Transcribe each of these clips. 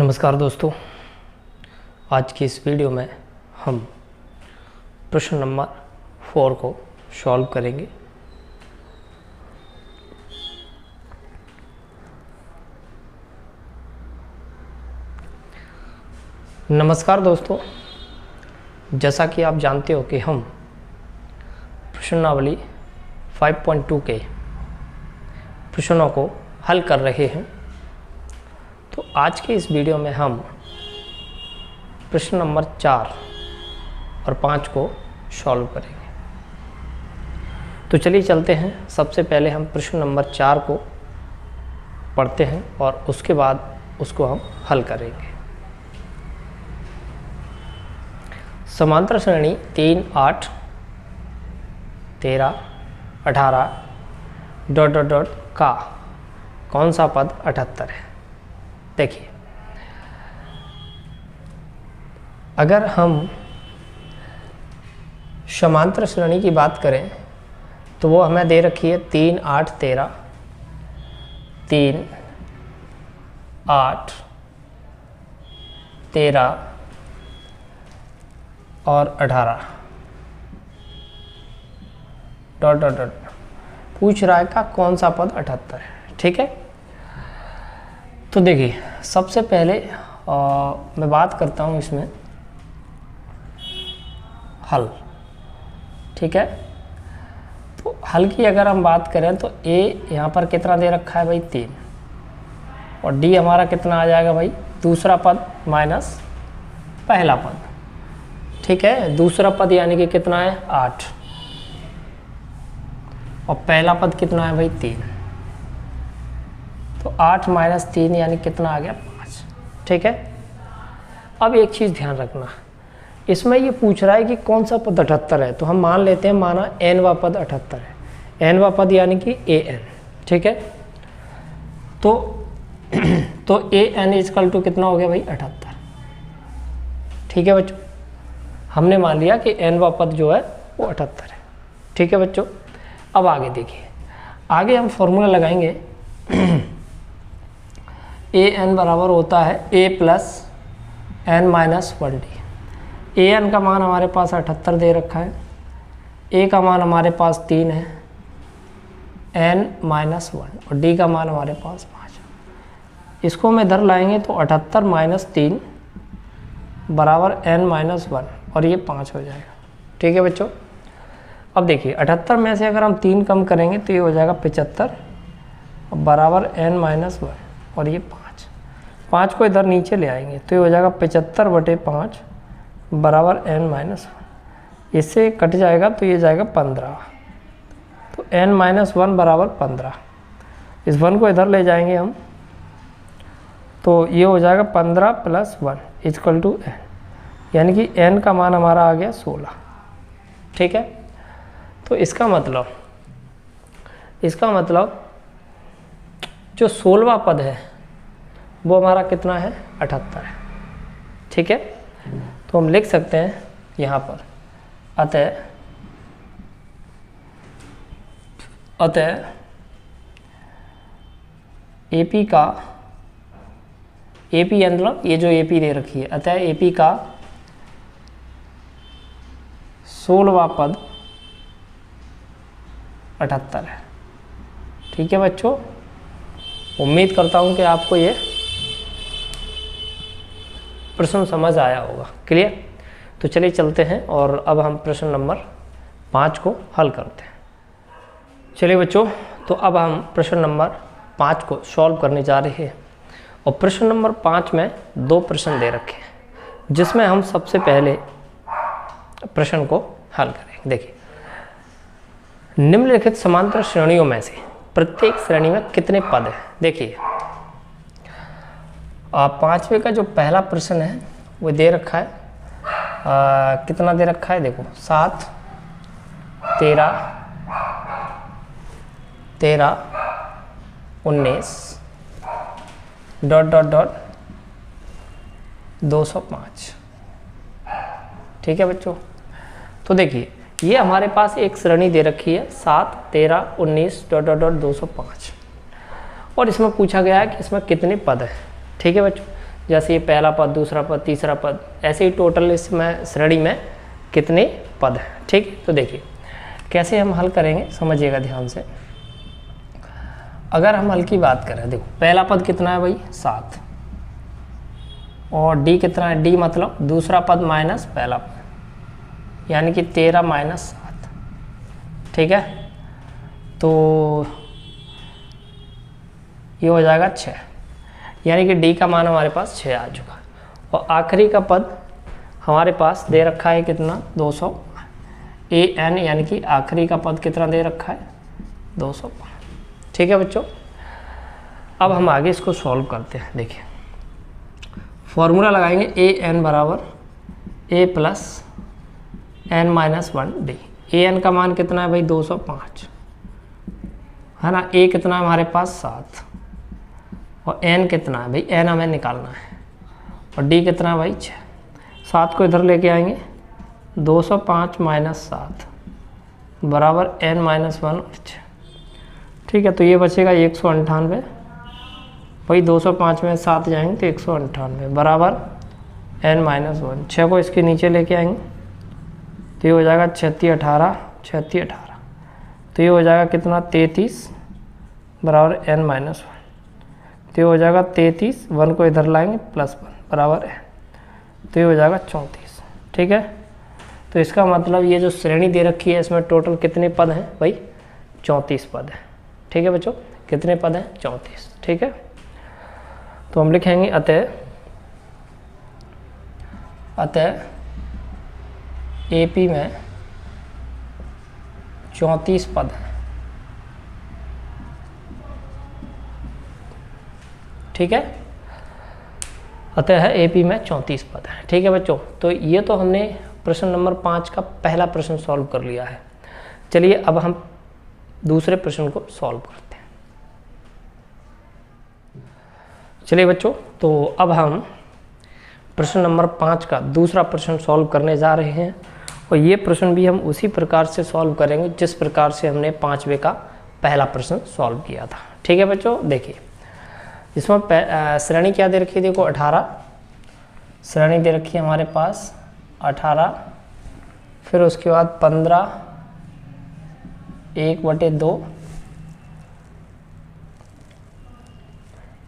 नमस्कार दोस्तों, आज की इस वीडियो में हम प्रश्न नंबर 4 को सॉल्व करेंगे। नमस्कार दोस्तों, जैसा कि आप जानते हो कि हम प्रश्नावली 5.2 के प्रश्नों को हल कर रहे हैं। तो आज के इस वीडियो में हम प्रश्न नंबर 4 और 5 को सॉल्व करेंगे। तो चलिए चलते हैं। सबसे पहले हम प्रश्न नंबर 4 को पढ़ते हैं और उसके बाद उसको हम हल करेंगे। समांतर श्रेणी 3, 8, 13, 18 ... का कौन सा पद 78 है। देखिए, अगर हम समांतर श्रेणी की बात करें तो वो हमें दे रखी है 3, 8, 13, 3, 8, 13 और 18 ... पूछ रहा है का कौन सा पद 78 है। ठीक है, तो देखिए सबसे पहले मैं बात करता हूँ इसमें हल। ठीक है, तो हल की अगर हम बात करें तो a यहाँ पर कितना दे रखा है भाई 3, और d हमारा कितना आ जाएगा भाई दूसरा पद माइनस पहला पद। ठीक है, दूसरा पद यानी कि कितना है 8 और पहला पद कितना है भाई 3, तो 8 माइनस 3 यानी कितना आ गया 5। ठीक है, अब एक चीज़ ध्यान रखना, इसमें ये पूछ रहा है कि कौन सा पद 78 है। तो हम मान लेते हैं माना nवा पद 78 है, nवा पद यानी कि an। ठीक है, तो an इजकल टू कितना हो गया भाई 78। ठीक है बच्चों, हमने मान लिया कि nवा पद जो है वो 78 है। ठीक है बच्चों, अब आगे देखिए, आगे हम फॉर्मूला लगाएंगे। an बराबर होता है a plus n minus 1d। an का मान हमारे पास 78 दे रखा है, a का मान हमारे पास 3 है, n माइनस 1 और d का मान हमारे पास 5। इसको हम इधर लाएंगे तो 78 माइनस 3 बराबर n माइनस 1 और ये 5 हो जाएगा। ठीक है बच्चों, अब देखिए 78 में से अगर हम 3 कम करेंगे तो ये हो जाएगा 75 बराबर n माइनस 1 और ये 5 को इधर नीचे ले आएंगे तो ये हो जाएगा 75/5 बराबर n माइनस 1। इससे कट जाएगा तो ये जाएगा 15, तो n माइनस 1 बराबर 15। इस 1 को इधर ले जाएंगे हम तो ये हो जाएगा 15 प्लस 1 इजकल टू n, यानी कि n का मान हमारा आ गया 16। ठीक है, तो इसका मतलब जो 16वां पद है वो हमारा कितना है 78 है। ठीक है, तो हम लिख सकते हैं यहाँ पर अतः AP का AP मतलब ये जो AP दे रखी है, अतः AP का 16वां पद 78 है। ठीक है बच्चों, उम्मीद करता हूँ कि आपको ये प्रश्न समझ आया होगा। क्लियर, तो चलिए चलते हैं और अब हम प्रश्न नंबर 5 को हल करते हैं। चलिए बच्चों, तो अब हम प्रश्न नंबर 5 को सॉल्व करने जा रहे हैं और प्रश्न नंबर 5 में 2 प्रश्न दे रखे हैं, जिसमें हम सबसे पहले प्रश्न को हल करेंगे। देखिए, निम्नलिखित समांतर श्रेणियों में से प्रत्येक श्रेणी में कितने पद हैं। देखिए, 5वें का जो पहला प्रश्न है वो दे रखा है कितना दे रखा है, देखो 7, 13, 19 ... 205। ठीक है बच्चों, तो देखिए ये हमारे पास एक श्रेणी दे रखी है 7, 13, 19 ... 205 और इसमें पूछा गया है कि इसमें कितने पद हैं। ठीक है बच्चों, जैसे ये पहला पद, दूसरा पद, तीसरा पद, ऐसे ही टोटल इसमें श्रेणी में कितने पद हैं। ठीक, तो देखिए कैसे हम हल करेंगे, समझिएगा ध्यान से। अगर हम हल की बात करें, देखो पहला पद कितना है भाई 7, और डी कितना है, डी मतलब दूसरा पद माइनस पहला पद, यानी कि 13 माइनस 7। ठीक है, तो ये हो जाएगा 6, यानी कि डी का मान हमारे पास 6 आ चुका है। और आखिरी का पद हमारे पास दे रखा है कितना, 200 ए एन, यानी कि आखिरी का पद कितना दे रखा है 200। ठीक है बच्चों, अब हम आगे इसको सॉल्व करते हैं। देखिए फॉर्मूला लगाएंगे, ए एन बराबर ए plus N minus 1 D. A N का मान कितना है भाई 205 है ना, ए कितना है हमारे पास 7, और एन कितना है भाई, एन हमें निकालना है, और डी कितना है भाई 6। 7 को इधर लेके आएंगे, 205 माइनस 7 बराबर एन माइनस 1 और 6। ठीक है, तो ये बचेगा 198, भाई 205 में 7 जाएंगे तो 198 बराबर एन माइनस 1। 6 को इसके नीचे लेके आएंगे तो ये हो जाएगा 36 18, 36 18, तो ये हो जाएगा कितना 33 बराबर एन माइनस 1। तो ये हो जाएगा 33, 1 को इधर लाएंगे प्लस 1 बराबर एन, तो ये हो जाएगा 34। ठीक है, तो इसका मतलब ये जो श्रेणी दे रखी है इसमें टोटल कितने पद हैं भाई, 34 पद हैं। ठीक है बच्चों, कितने पद हैं 34। ठीक है, तो हम लिखेंगे अतः एपी में 34 पद हैं। ठीक है, अतः एपी में 34 पद हैं। ठीक है बच्चों, तो ये तो हमने प्रश्न नंबर 5 का पहला प्रश्न सॉल्व कर लिया है। चलिए अब हम दूसरे प्रश्न को सॉल्व करते हैं। चलिए बच्चों, तो अब हम प्रश्न नंबर 5 का दूसरा प्रश्न सॉल्व करने जा रहे हैं, और ये प्रश्न भी हम उसी प्रकार से सॉल्व करेंगे जिस प्रकार से हमने 5वें का पहला प्रश्न सॉल्व किया था। ठीक है बच्चों, देखिए इसमें श्रेणी क्या दे रखी है, देखो 18 श्रेणी दे रखी है हमारे पास 18, फिर उसके बाद 15 1/2,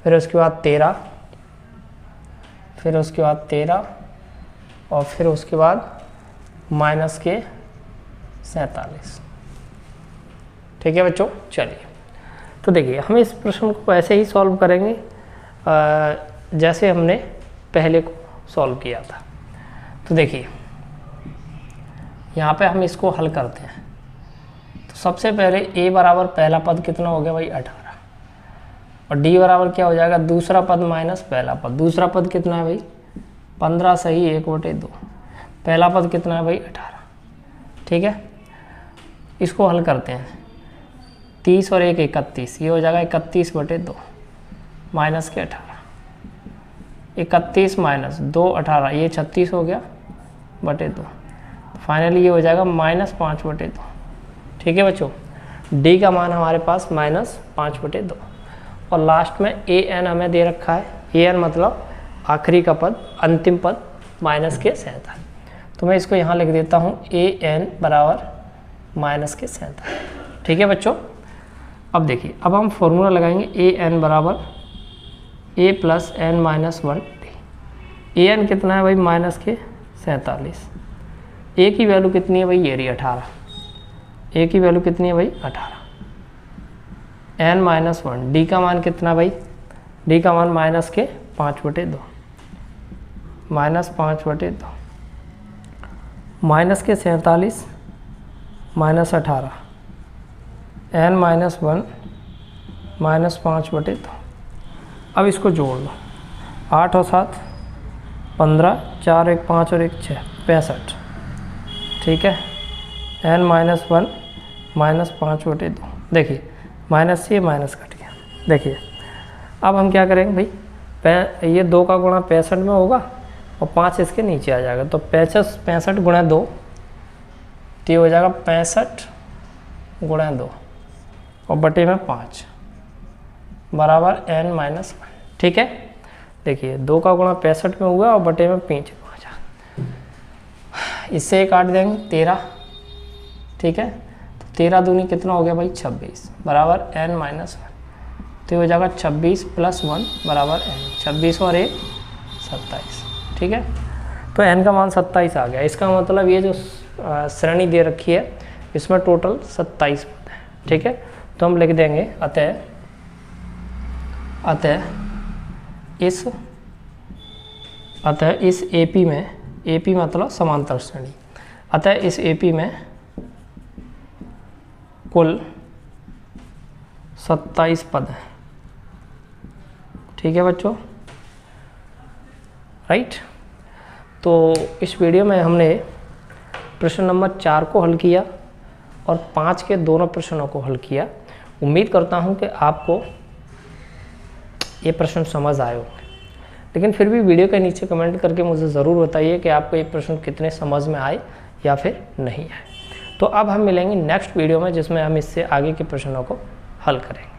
फिर उसके बाद 13, फिर उसके बाद 13, और फिर उसके बाद माइनस के 47। ठीक है बच्चों, चलिए तो देखिए हम इस प्रश्न को ऐसे ही सॉल्व करेंगे जैसे हमने पहले को सॉल्व किया था। तो देखिए यहाँ पे हम इसको हल करते हैं। तो सबसे पहले a बराबर पहला पद कितना हो गया भाई 18, और d बराबर क्या हो जाएगा दूसरा पद माइनस पहला पद। दूसरा पद कितना है भाई 15 सही 1/2, पहला पद कितना है भाई 18। ठीक है, इसको हल करते हैं, 30 और 1 31, ये हो जाएगा 31/2 माइनस के 18, 31 माइनस 2 18, ये 36 हो गया /2, फाइनली ये हो जाएगा -5/2। ठीक है बच्चों, d का मान हमारे पास -5/2, और लास्ट में a n हमें दे रखा है, a n मतलब आखिरी का पद, अंतिम पद माइनस के 47। तो मैं इसको यहाँ लिख देता हूँ a n बराबर -47। ठीक है बच्चों, अब देखिए अब हम फॉर्मूला लगाएंगे a n बराबर a plus n minus 1 d। a n कितना है भाई -47, a की वैल्यू कितनी है भाई ये रही 18, a की वैल्यू कितनी है भाई 18, n माइनस 1, d का मान कितना भाई, d का मान -5/2 -5/2 माइनस के 47 माइनस 18, n माइनस 1 -5/2। अब इसको जोड़ लो, 8 और 7 15, 4 1 5 और 1 6 65। ठीक है, n माइनस 1 -5/2। देखिए माइनस से माइनस कट गया। देखिए अब हम क्या करेंगे भाई, ये 2 का गुणा 65 में होगा और 5 इसके नीचे आ जाएगा, तो 65 गुणा 2, तो ये हो जाएगा 65 गुणा 2 और बटे में 5 बराबर n माइनस 1। ठीक है, देखिए 2 का गुणा 65 में हुआ और बटे में 5 5। इससे काट देंगे 13, ठीक है। तो 13 दूनी कितना हो गया भाई 26 बराबर n माइनस 1। तो हो जाएगा 26 + 1 बराबर n। 26 और 1 27, ठीक है। तो n का मान 27 आ गया। इसका मतलब ये जो श्रेणी दे रखी है इसमें टोटल 27 पद है, ठीक है। तो हम लिख देंगे अतः इस AP में, AP मतलब समांतर श्रेणी, अतः इस AP में कुल 27 पद हैं, ठीक है बच्चों, राइट। तो इस वीडियो में हमने प्रश्न नंबर 4 को हल किया और 5 के दोनों प्रश्नों को हल किया। उम्मीद करता हूं कि आपको ये प्रश्न समझ आए होंगे, लेकिन फिर भी वीडियो के नीचे कमेंट करके मुझे ज़रूर बताइए कि आपको ये प्रश्न कितने समझ में आए या फिर नहीं आए। तो अब हम मिलेंगे नेक्स्ट वीडियो में जिसमें हम इससे आगे के प्रश्नों को हल करेंगे।